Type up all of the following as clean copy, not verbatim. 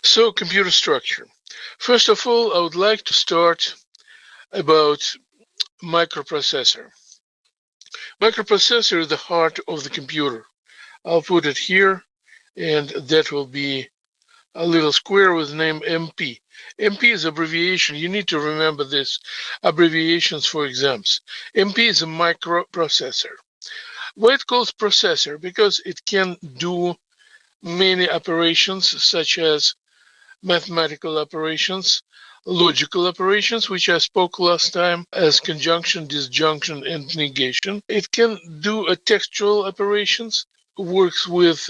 So, computer structure. First of all, I would like to start about microprocessor. Microprocessor is the heart of the computer. I'll put it here, and that will be a little square with the name MP. MP is abbreviation. You need to remember this abbreviations for exams. MP is a microprocessor. Why it calls processor? Because it can do many operations such as mathematical operations, logical operations, which I spoke last time as conjunction, disjunction, and negation. It can do a textual operations, works with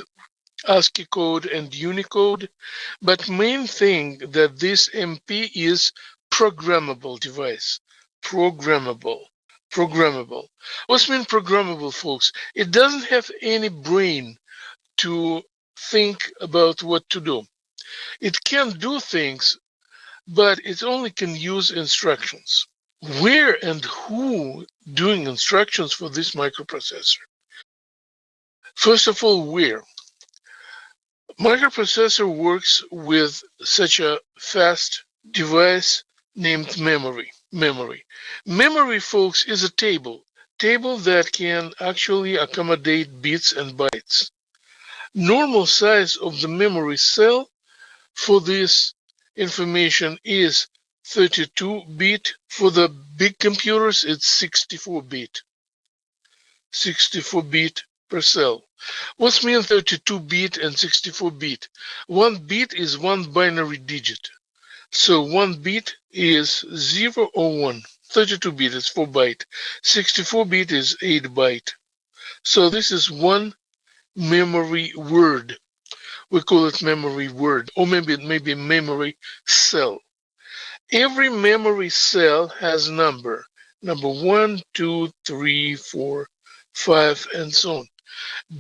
ASCII code and Unicode, but main thing that this MP is programmable device. Programmable. Programmable. What's mean programmable, folks? It doesn't have any brain to think about what to do. It can do things, but it only can use instructions. Where and who doing instructions for this microprocessor? First of all, where? Microprocessor works with such a fast device named memory. Memory, folks, is a table that can actually accommodate bits and bytes. Normal size of the memory cell for this information is 32-bit. For the big computers, it's 64-bit. 64-bit per cell. What's mean 32-bit and 64-bit? One bit is one binary digit. So one bit is 0 or 1. 32-bit is 4 byte. 64-bit is 8 byte. So this is one memory word. We call it memory word, or maybe memory cell. Every memory cell has number 1, 2, 3, 4, 5, and so on.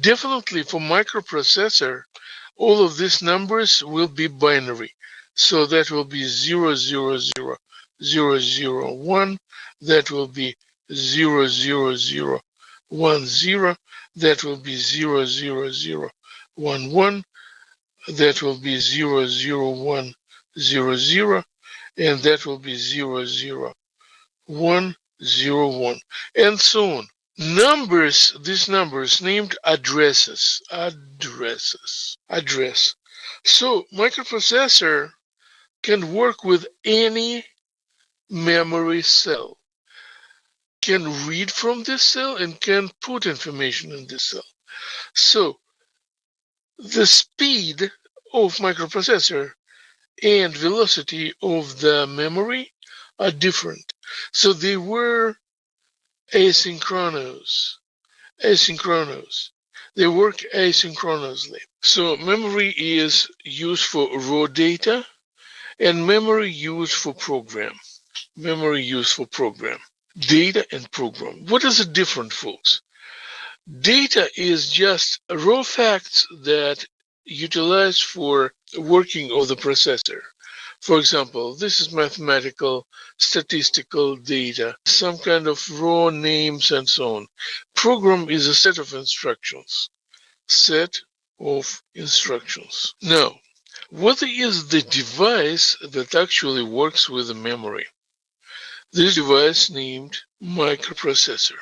Definitely for microprocessor, all of these numbers will be binary. So that will be 0, 0, 0, 0, 0, 1. That will be 0, 0, 0, 1, 0. That will be 0, 0, 0, 1, 1. That will be 0, 0, 1, 0, 0. And that will be 0, 0, 1, 0, 1. And so on. Numbers, these numbers named addresses. Address. So microprocessor can work with any memory cell, can read from this cell and can put information in this cell. So the speed of microprocessor and velocity of the memory are different. So they were asynchronous. They work asynchronously. So memory is used for raw data and memory used for program. Data and program. What is it different, folks? Data is just raw facts that utilized for working of the processor. For example, this is mathematical, statistical data, some kind of raw names and so on. Program is a set of instructions. Now, what is the device that actually works with the memory? This device named microprocessor.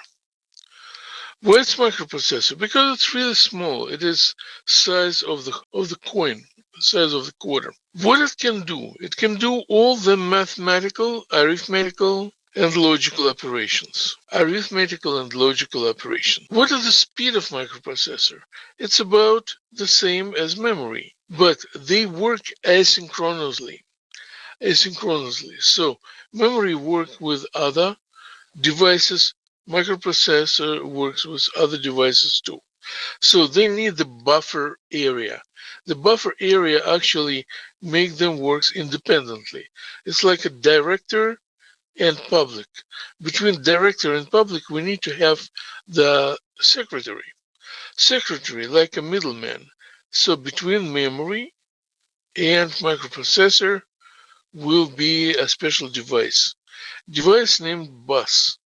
Why it's microprocessor? Because it's really small. It is size of the coin, size of the quarter. What it can do? It can do all the mathematical, arithmetical, and logical operations. What is the speed of microprocessor? It's about the same as memory, but they work asynchronously. So memory works with other devices. Microprocessor works with other devices too. So they need the buffer area. The buffer area actually makes them work independently. It's like a director and public. Between director and public, we need to have the secretary. Secretary, like a middleman. So between memory and microprocessor will be a special device. Device named bus.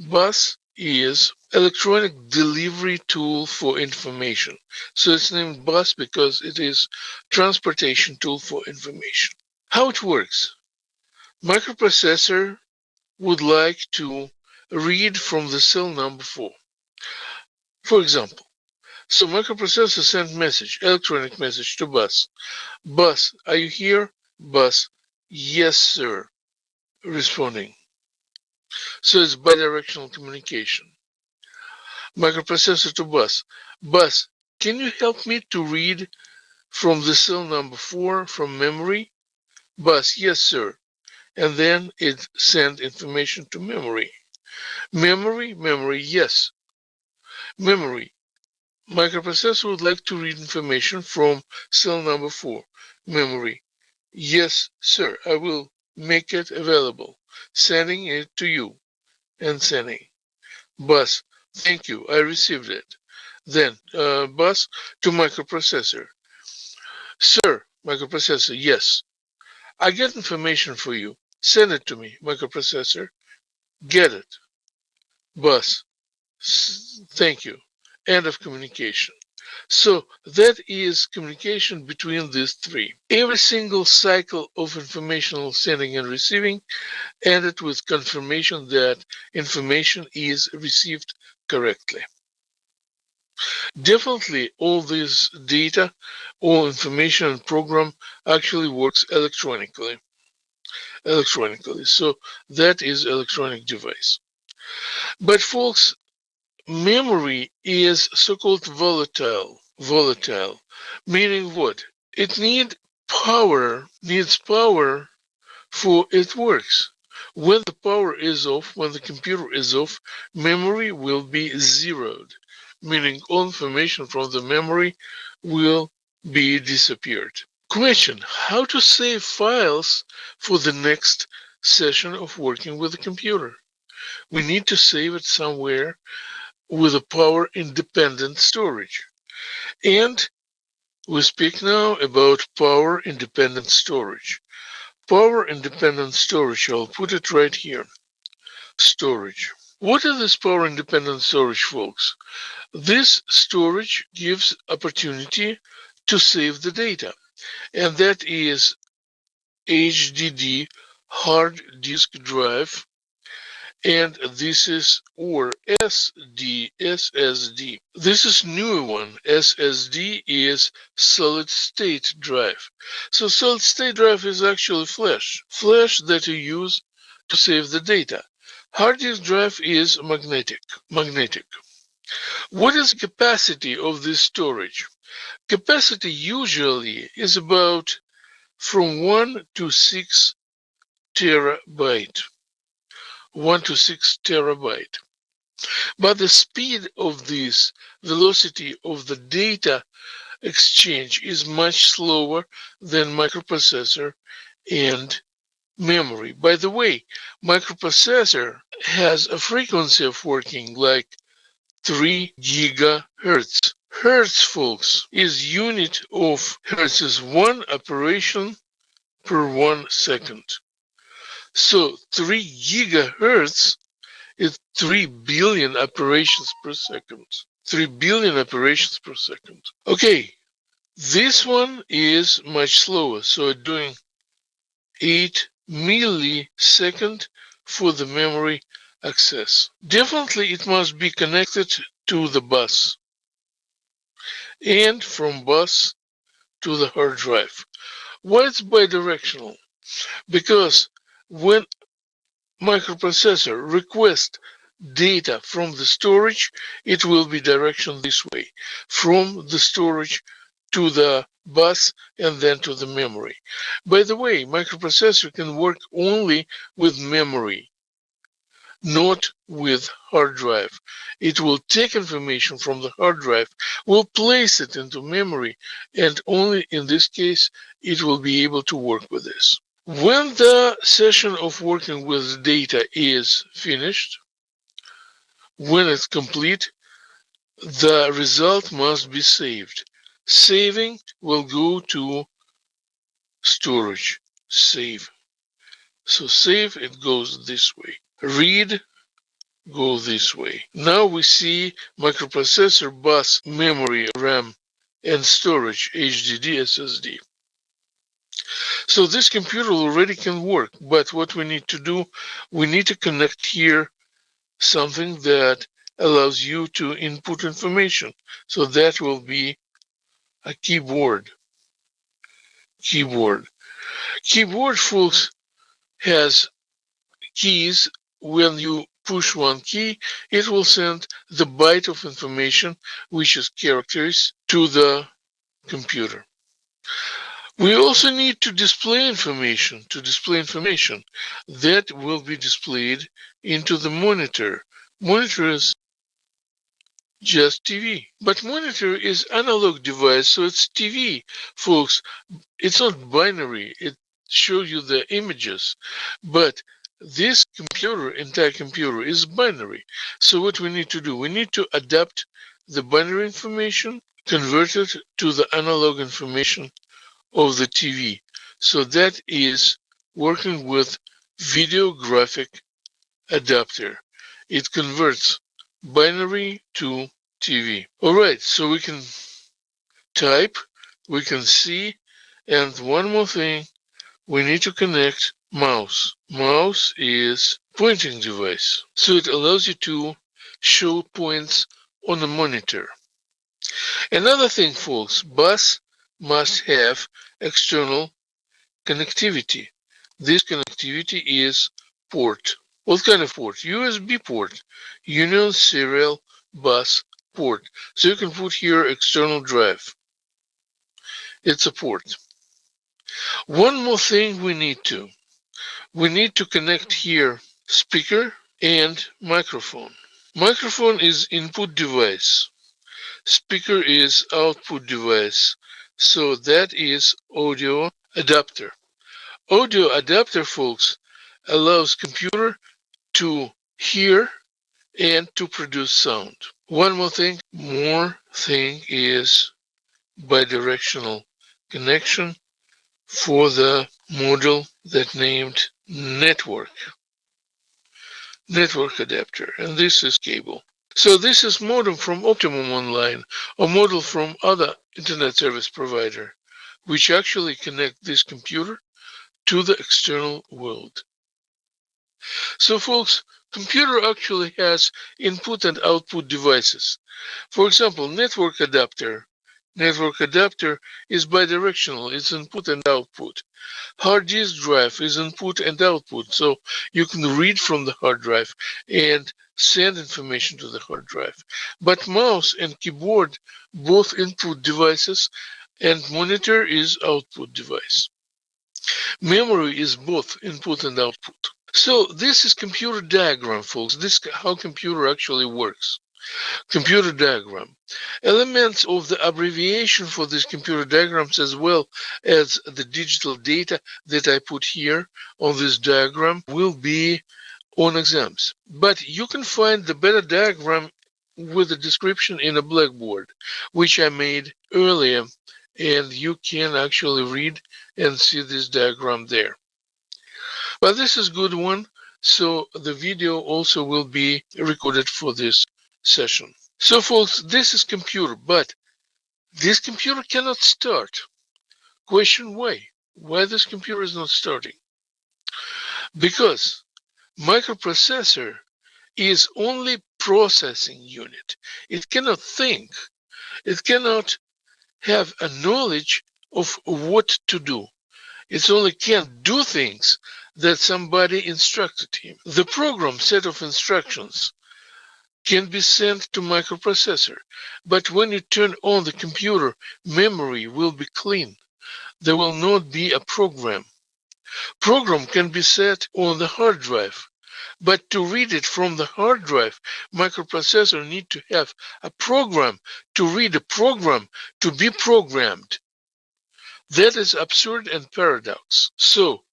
Bus is electronic delivery tool for information. So it's named bus because it is transportation tool for information. How it works? Microprocessor would like to read from the cell number 4. For example, so microprocessor sent message, electronic message to bus. Bus, are you here? Bus, yes, sir, responding. So it's bidirectional communication. Microprocessor to bus. Bus, can you help me to read from the cell number 4 from memory? Bus, yes, sir. And then it sent information to memory. Memory, yes. Memory. Microprocessor would like to read information from cell number 4. Memory. Yes, sir, I will make it available. Sending it to you. And sending. Bus. Thank you, I received it. Then, bus to microprocessor. Sir, microprocessor, yes. I get information for you. Send it to me, microprocessor. Get it. Bus. Thank you. End of communication. So that is communication between these three. Every single cycle of informational sending and receiving ended with confirmation that information is received correctly. Definitely all this data, all information and program actually works electronically. So that is electronic device. But folks, memory is so-called volatile. Volatile, meaning what? It needs power for it works. When the power is off, when the computer is off, memory will be zeroed, meaning all information from the memory will be disappeared. Question: how to save files for the next session of working with the computer? We need to save it somewhere with a power independent storage. And we speak now about power independent storage. Power independent storage, I'll put it right here. Storage. What is this power independent storage, folks? This storage gives opportunity to save the data, and that is HDD, hard disk drive, and this is or SSD. This is new one. SSD is solid state drive. So solid state drive is actually flash that you use to save the data. Hard disk drive is magnetic. What is the capacity of this storage? Capacity usually is about from 1 to 6 terabyte. 1 to 6 terabyte. But the speed of this velocity of the data exchange is much slower than microprocessor and memory. By the way, microprocessor has a frequency of working like 3 gigahertz. Hertz, folks, is unit of hertz is 1 operation per 1 second. So 3 gigahertz is 3 billion operations per second. 3 billion operations per second. Okay, this one is much slower, so doing 8 millisecond for the memory access. Definitely it must be connected to the bus and from bus to the hard drive. Why it's bidirectional? Because when microprocessor requests data from the storage, it will be direction this way, from the storage to the bus and then to the memory. By the way, microprocessor can work only with memory, not with hard drive. It will take information from the hard drive, will place it into memory, and only in this case it will be able to work with this. When the session of working with data is finished, when it's complete, the result must be saved. Saving will go to storage. Save. So save, it goes this way. Read go this way. Now we see microprocessor, bus, memory, RAM, and storage, HDD, SSD. So this computer already can work, but what we need to do, we need to connect here something that allows you to input information. So that will be a keyboard. Keyboard, folks, has keys. When you push one key, it will send the byte of information, which is characters, to the computer. We also need to display information. That will be displayed into the monitor. Monitor is just TV. But monitor is analog device, so it's TV, folks. It's not binary. It shows you the images. But this computer, entire computer, is binary. So what we need to do, we need to adapt the binary information, convert it to the analog information of the TV. So that is working with video graphic adapter. It converts binary to TV. All right, so we can type, we can see, and one more thing, we need to connect mouse. Mouse is pointing device, so it allows you to show points on the monitor. Another thing, folks, bus must have external connectivity. This connectivity is port. What kind of port? USB port, Union Serial Bus port. So you can put here external drive. It's a port. One more thing we need to connect here speaker and microphone. Microphone is input device. Speaker is output device. So that is audio adapter. Audio adapter, folks, allows computer to hear and to produce sound. One more thing is bidirectional connection for the model that named network adapter, and this is cable. So this is modem from Optimum Online, or model from other internet service provider, which actually connect this computer to the external world. So folks, computer actually has input and output devices. For example, network adapter. Network adapter is bidirectional, it's input and output. Hard disk drive is input and output, so you can read from the hard drive and send information to the hard drive. But mouse and keyboard, both input devices, and monitor is output device. Memory is both input and output. So this is computer diagram, folks. This is how computer actually works. Computer diagram. Elements of the abbreviation for these computer diagrams, as well as the digital data that I put here on this diagram, will be on exams. But you can find the better diagram with the description in a Blackboard, which I made earlier, and you can actually read and see this diagram there. But this is a good one, so the video also will be recorded for this session. So folks, this is computer, but this computer cannot start. Question why? Why this computer is not starting? Because microprocessor is only processing unit. It cannot think. It cannot have a knowledge of what to do. It only can do things that somebody instructed him. The program set of instructions can be sent to microprocessor, but when you turn on the computer, memory will be clean. There will not be a program. Program can be set on the hard drive, but to read it from the hard drive, microprocessor need to have a program to read a program to be programmed. That is absurd and paradox. So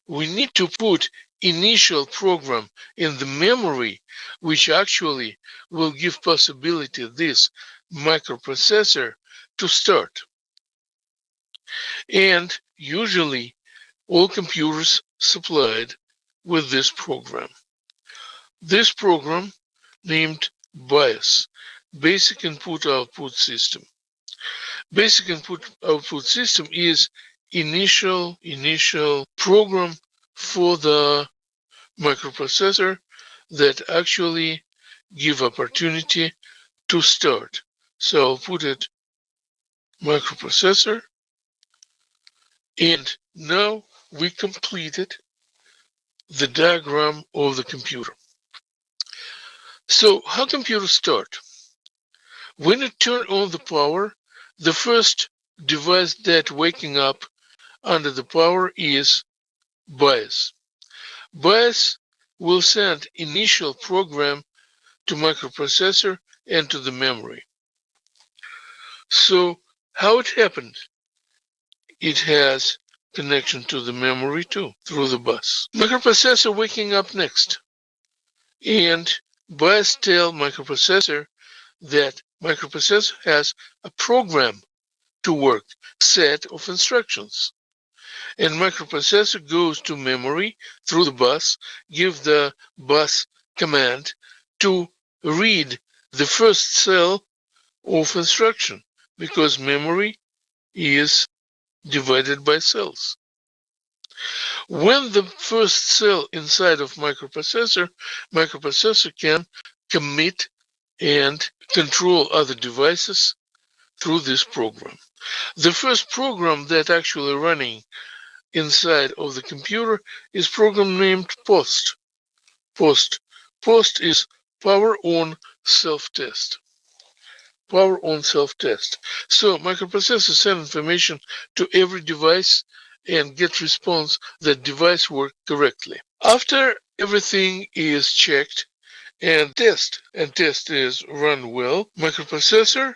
we need to put initial program in the memory, which actually will give possibility this microprocessor to start. And usually all computers supplied with this program. This program named BIOS, Basic Input-Output System. Basic Input-Output System is initial program for the microprocessor that actually give opportunity to start. So I'll put it microprocessor, and now we completed the diagram of the computer. So how computers start? When you turn on the power, the first device that waking up under the power is BIOS. BIOS will send initial program to microprocessor and to the memory. So how it happened? It has connection to the memory too, through the bus. Microprocessor waking up next. And BIOS tell microprocessor that microprocessor has a program to work, set of instructions. And microprocessor goes to memory through the bus, give the bus command to read the first cell of instruction, because memory is divided by cells. When the first cell inside of microprocessor can commit and control other devices through this program. The first program that actually running inside of the computer is program named POST. POST is power on self-test. Power on self-test. So microprocessor send information to every device and get response that device worked correctly. After everything is checked and test is run well, microprocessor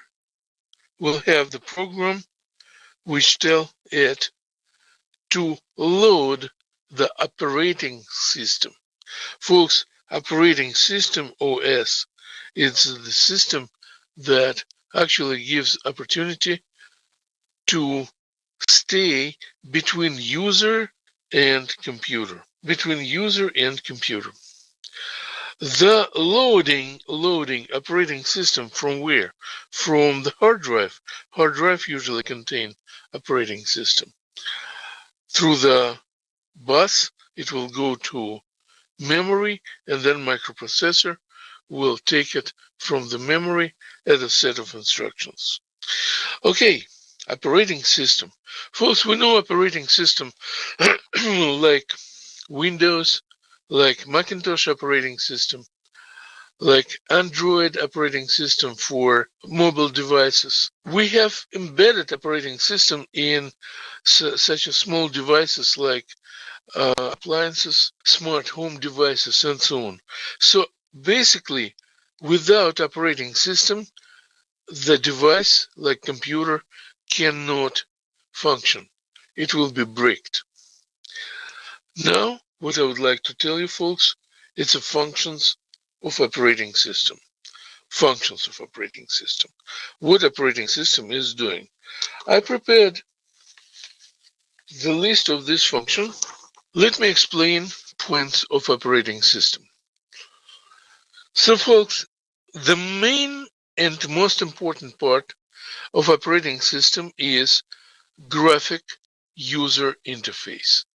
will have the program which tell it to load the operating system. Folks, operating system OS is the system that actually gives opportunity to stay between user and computer. Between user and computer. The loading operating system from where? From the hard drive. Hard drive usually contain operating system. Through the bus, it will go to memory, and then microprocessor will take it from the memory as a set of instructions. Okay, operating system. Folks, we know operating system like Windows, like Macintosh operating system, like Android operating system for mobile devices. We have embedded operating system in such a small devices like appliances, smart home devices, and so on. So basically, without operating system, the device, like computer, cannot function. It will be bricked. Now, what I would like to tell you, folks, it's the functions of operating system. Functions of operating system. What operating system is doing. I prepared the list of this function. Let me explain points of operating system. So folks, the main and most important part of operating system is graphic user interface.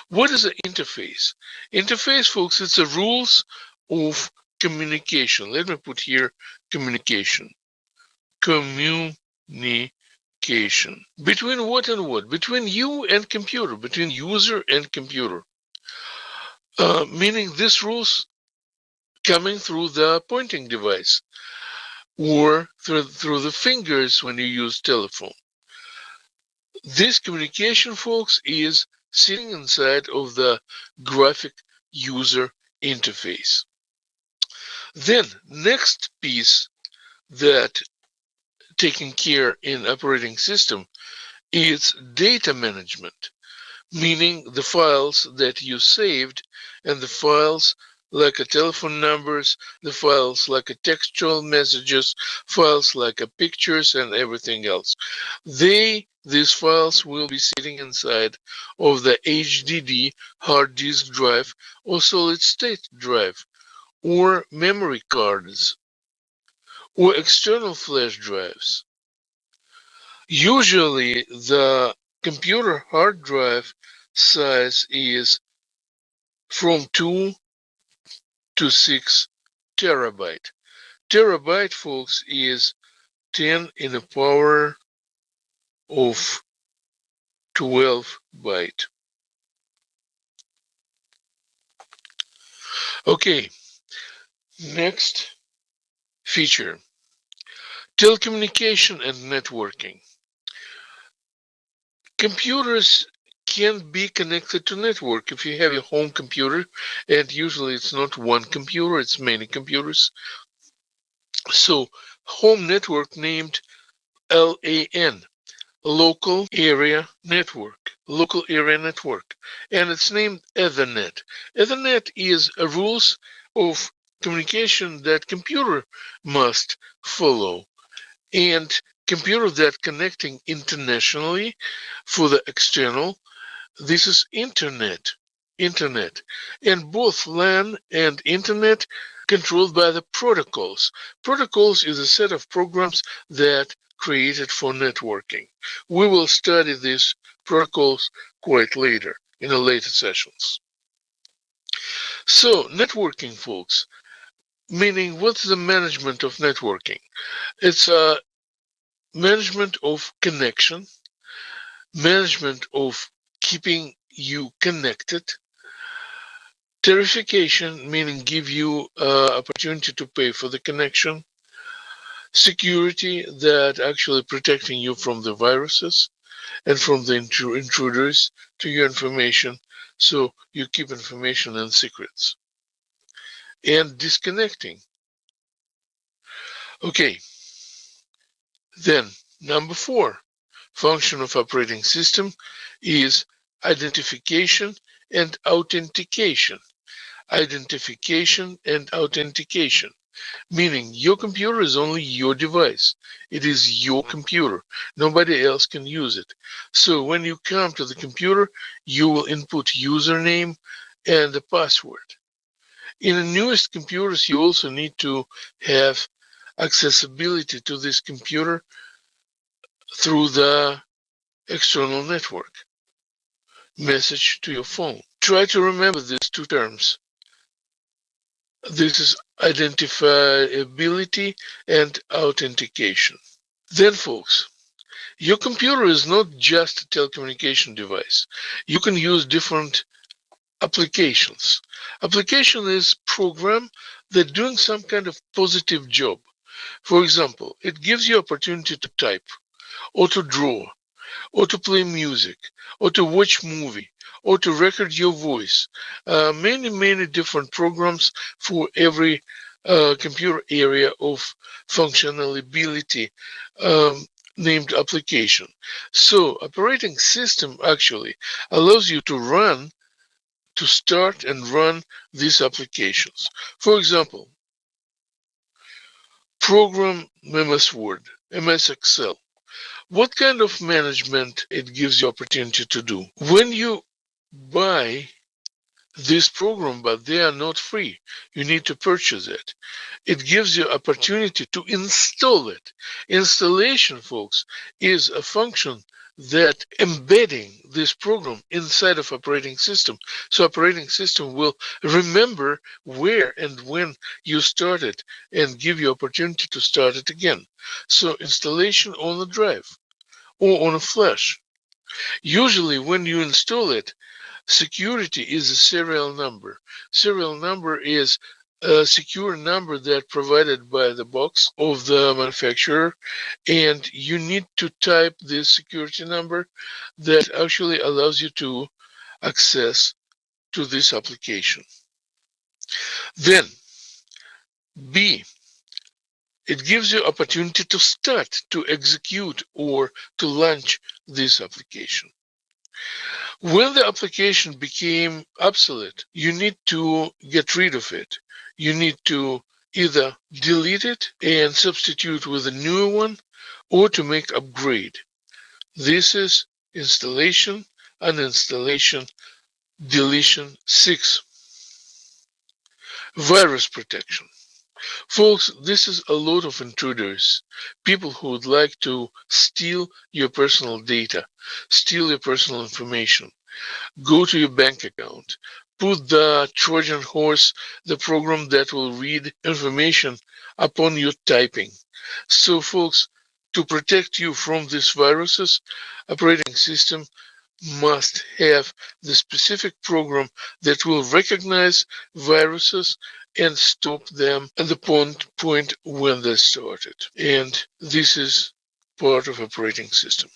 What is an interface? Interface, folks, it's the rules of communication. Let me put here communication. Communication. Between what and what? Between you and computer, between user and computer. Meaning this rules coming through the pointing device or through the fingers when you use telephone. This communication, folks, is sitting inside of the graphic user interface. Then next piece that taking care in operating system is data management, meaning the files that you saved and the files like a telephone numbers, the files like a textual messages, files like a pictures and everything else. These files will be sitting inside of the HDD hard disk drive or solid state drive or memory cards or external flash drives. Usually the computer hard drive size is from 2 to 6 terabyte. Terabyte, folks, is 10 in the power of 12 byte. Okay, next feature, telecommunication and networking. Computers can be connected to network if you have a home computer, and usually it's not one computer, it's many computers. So home network named LAN, local area network, and it's named Ethernet. Ethernet is a rules of communication that computer must follow, and computer that connecting internationally for the external. This is internet. And both LAN and internet controlled by the protocols. Protocols is a set of programs that created for networking. We will study these protocols quite later in the later sessions. So networking, folks, meaning what's the management of networking? It's a management of connection, management of keeping you connected, tariffication, meaning give you opportunity to pay for the connection, security, that actually protecting you from the viruses and from the intruders to your information, so you keep information and secrets, and disconnecting. Okay, then number 4 function of operating system is identification and authentication. Identification and authentication, meaning your computer is only your device. It is your computer. Nobody else can use it. So when you come to the computer, you will input username and a password. In the newest computers, you also need to have accessibility to this computer through the external network. Message to your phone. Try to remember these two terms. This is identifiability and authentication. Then, folks, your computer is not just a telecommunication device. You can use different applications. Application is program that doing some kind of positive job. For example, it gives you opportunity to type or to draw or to play music or to watch movie or to record your voice. Many different programs for every computer area of functionality named application. So operating system actually allows you to start and run these applications. For example, program MS Word, MS Excel. What kind of management it gives you opportunity to do? When you buy this program, but they are not free, you need to purchase it. It gives you opportunity to install it. Installation, folks, is a function that embedding this program inside of operating system. So operating system will remember where and when you started and give you opportunity to start it again. So installation on the drive or on a flash. Usually when you install it, security is a serial number. Serial number is a secure number that provided by the box of the manufacturer, and you need to type this security number that actually allows you to access to this application. Then B, it gives you opportunity to start, to execute, or to launch this application. When the application became obsolete, you need to get rid of it. You need to either delete it and substitute with a new one or to make upgrade. This is installation, uninstallation, deletion 6. Virus protection. Folks, this is a lot of intruders, people who would like to steal your personal data, steal your personal information, go to your bank account, put the Trojan horse, the program that will read information upon your typing. So, folks, to protect you from these viruses, operating system must have the specific program that will recognize viruses and stop them at the point when they started. And this is part of operating system.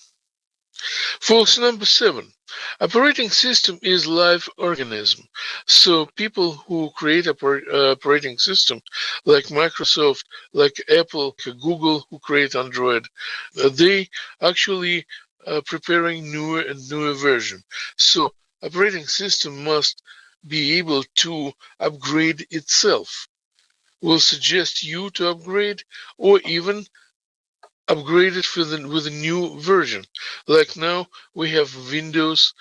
Folks, number 7. Operating system is live organism. So people who create operating system like Microsoft, like Apple, like Google who create Android, they actually preparing newer and newer version. So operating system must be able to upgrade itself. Will suggest you to upgrade or even upgrade it with a new version. Like now we have Windows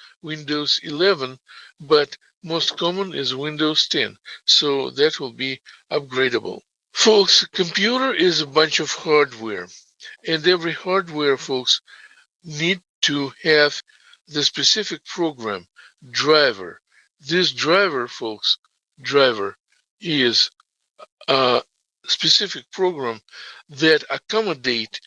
11, but most common is Windows 10. So that will be upgradable. Folks, computer is a bunch of hardware, and every hardware, folks, need to have the specific program driver. This driver, folks, driver is a specific program that accommodate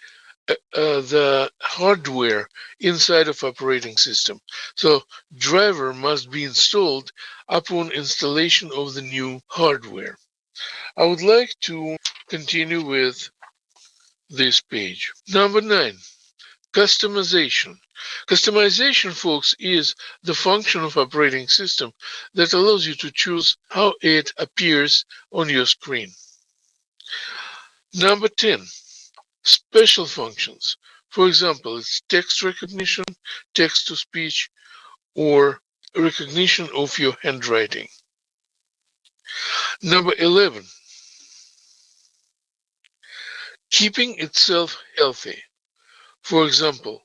the hardware inside of operating system. So driver must be installed upon installation of the new hardware. I would like to continue with this page. Number 9. Customization. Customization, folks, is the function of operating system that allows you to choose how it appears on your screen. Number 10. Special functions. For example, it's text recognition, text to speech, or recognition of your handwriting. Number 11. Keeping itself healthy. For example,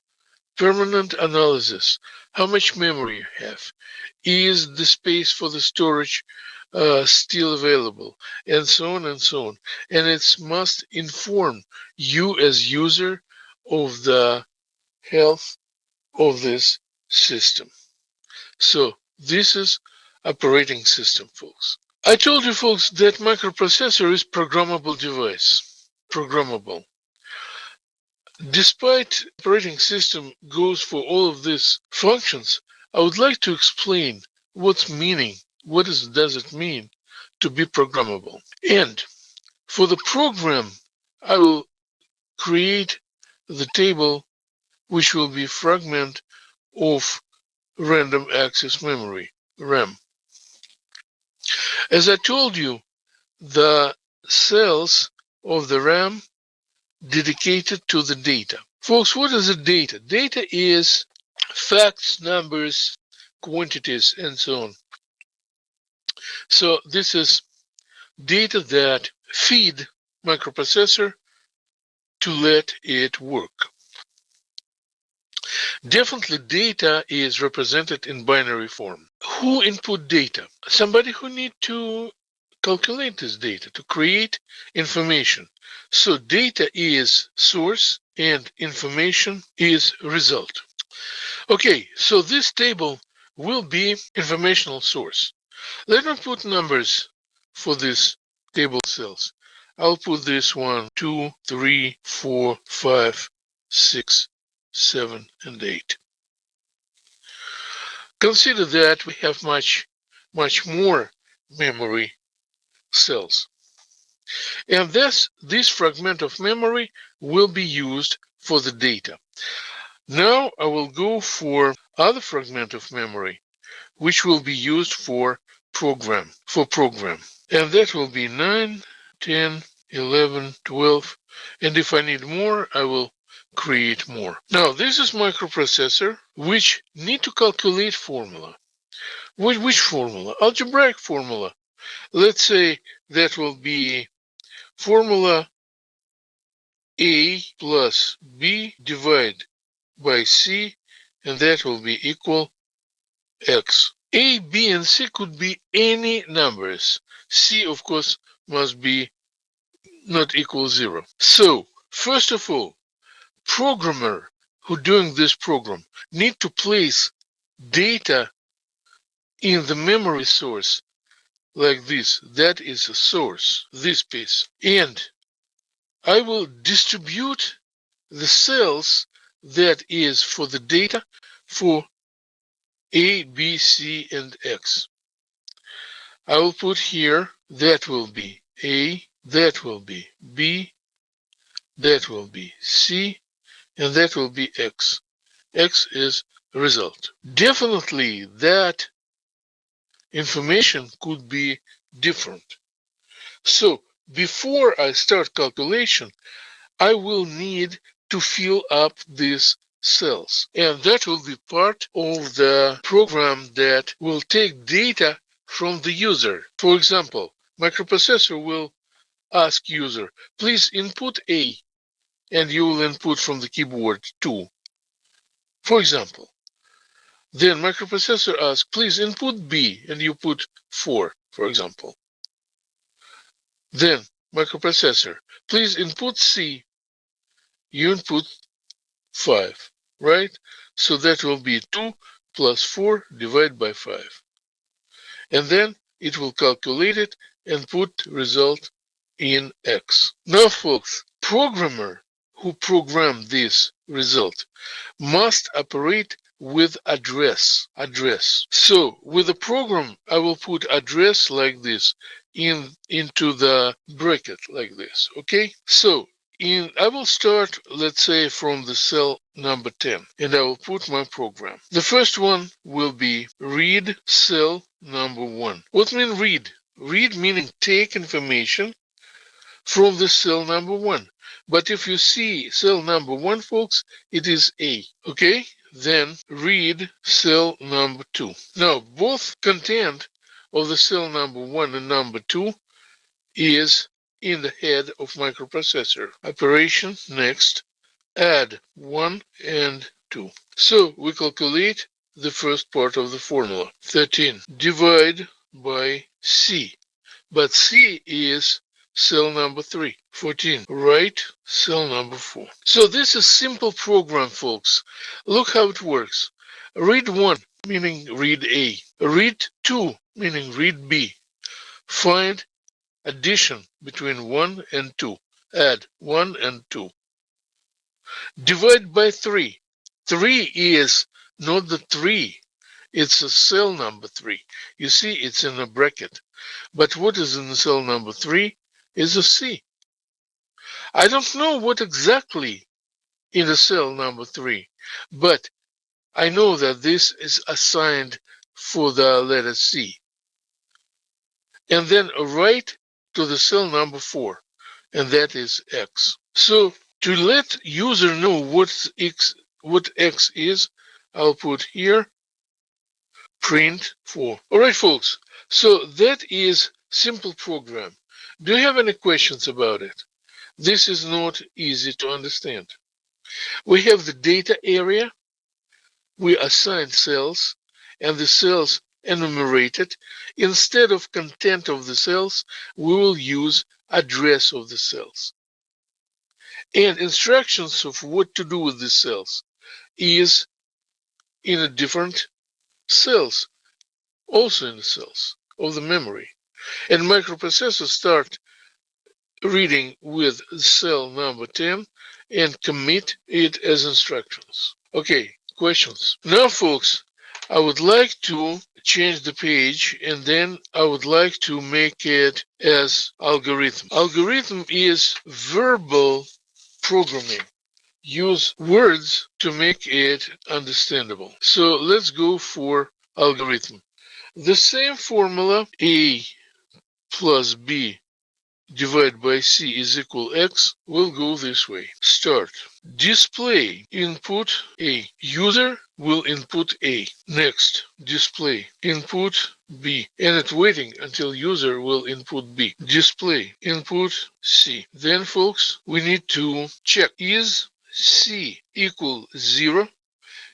permanent analysis, how much memory you have, is the space for the storage still available, and so on and so on. And it must inform you as user of the health of this system. So this is operating system, folks. I told you, folks, that microprocessor is programmable device. Programmable. Despite operating system goes for all of these functions, I would like to explain what's meaning, does it mean to be programmable. And for the program, I will create the table which will be fragment of random access memory, RAM. As I told you, the cells of the RAM dedicated to the data. Folks, what is the data? Data is facts, numbers, quantities, and so on. So this is data that feed microprocessor to let it work. Definitely data is represented in binary form. Who input data? Somebody who need to calculate this data, to create information. So data is source and information is result. Okay, so this table will be informational source. Let me put numbers for this table cells. I'll put this 1, 2, 3, 4, 5, 6, 7, and 8. Consider that we have much more memory cells. And this fragment of memory will be used for the data. Now I will go for other fragment of memory, which will be used for program. And that will be 9, 10, 11, 12. And if I need more, I will create more. Now this is microprocessor, which need to calculate formula. Which formula? Algebraic formula. Let's say that will be formula A plus B divided by C, and that will be equal X. A, B, and C could be any numbers. C, of course, must be not equal 0. So, first of all, programmer who doing this program need to place data in the memory source like this. That is a source, this piece. And I will distribute the cells that is for the data for A, B, C, and X. I will put here that will be A, that will be B, that will be C, and that will be X. X is result. Definitely that information could be different. So before I start calculation, I will need to fill up these cells. And that will be part of the program that will take data from the user. For example, microprocessor will ask user, please input A, and you will input from the keyboard 2. For example, then microprocessor asks, please input B, and you put 4, for example. Then microprocessor, please input C, you input 5, right? So that will be 2 plus 4 divided by 5. And then it will calculate it and put result in X. Now, folks, programmer who programmed this result must operate with address. So with the program, I will put address like this into the bracket like this. Okay. So I will start, let's say, from the cell number 10, and I will put my program. The first one will be read cell number 1. What mean read? Read meaning take information from the cell number 1. But if you see cell number 1, folks, it is A. Okay? Then read cell number 2. Now, both content of the cell number 1 and number 2 is in the head of microprocessor. Operation next, add 1 and 2. So we calculate the first part of the formula. 13. Divide by C. But C is cell number 3. 14. Write cell number 4. So this is simple program, folks. Look how it works. Read 1, meaning read A. Read 2, meaning read B. Find addition between 1 and 2. Add 1 and 2. Divide by 3. 3 is not the 3. It's a cell number 3. You see, it's in a bracket. But what is in the cell number 3 is a C. I don't know what exactly in the cell number 3, but I know that this is assigned for the letter C. And then write to the cell number 4, and that is X. So to let user know what X is, I'll put here print 4. All right, folks. So that is simple program. Do you have any questions about it? This is not easy to understand. We have the data area. We assign cells, and the cells enumerated. Instead of content of the cells, we will use address of the cells. And instructions of what to do with the cells is in a different cells, also in the cells of the memory. And microprocessors start reading with cell number 10 and commit it as instructions. Okay, questions. Now, folks, I would like to change the page, and then I would like to make it as algorithm. Algorithm is verbal programming. Use words to make it understandable. So let's go for algorithm. The same formula, A plus B divided by C is equal X, will go this way. Start. Display input A. User will input A. Next, display input B. And it's waiting until user will input B. Display input C. Then, folks, we need to check, is C equal 0?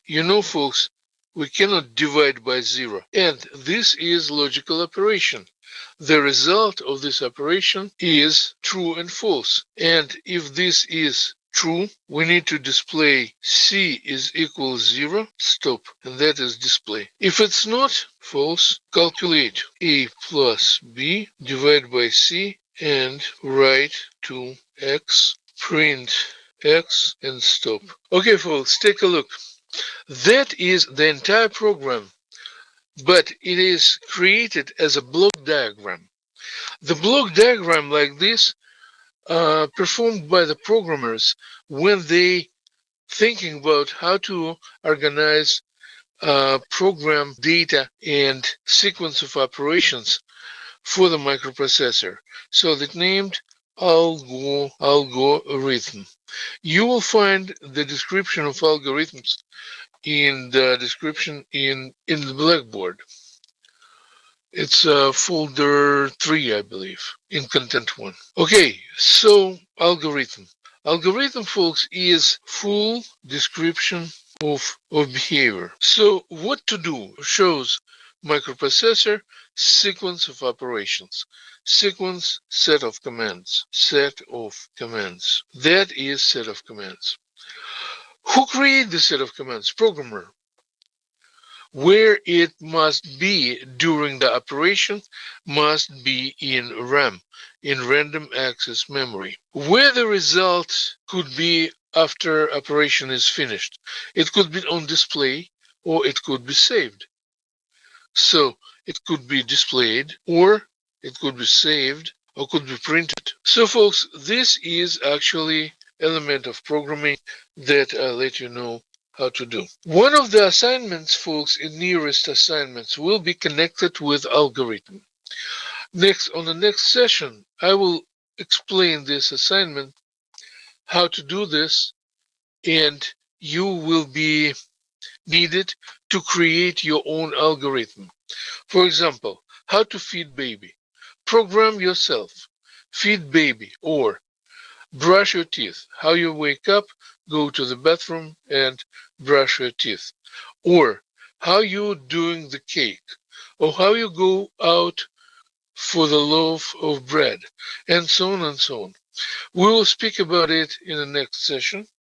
You know, folks, We cannot divide by 0. And this is logical operation. The result of this operation is true and false. And if this is true, we need to display C is equal 0, stop, and that is display. If it's not false, calculate A plus B, divide by C, and write to X, print X, and stop. Okay, folks, take a look. That is the entire program, but it is created as a block diagram. The block diagram like this performed by the programmers when they thinking about how to organize program data and sequence of operations for the microprocessor. So that named algorithm. You will find the description of algorithms in the description in the Blackboard. It's folder 3, I believe, in content 1. Okay, so algorithm. Algorithm, folks, is full description of behavior. So what to do shows microprocessor, sequence of operations, sequence, set of commands, set of commands. That is set of commands. Who created the set of commands? Programmer. Where it must be during the operation must be in RAM, in random access memory. Where the result could be after operation is finished. It could be on display or it could be saved. So it could be displayed or it could be saved or could be printed. So folks, this is actually element of programming that I'll let you know how to do. One of the assignments, folks, in nearest assignments will be connected with algorithm. Next, on the next session, I will explain this assignment, how to do this, and you will be needed to create your own algorithm. For example, how to feed baby. Program yourself. Feed baby or brush your teeth. How you wake up, go to the bathroom and brush your teeth. Or how you doing the cake. Or how you go out for the loaf of bread. And so on and so on. We will speak about it in the next session.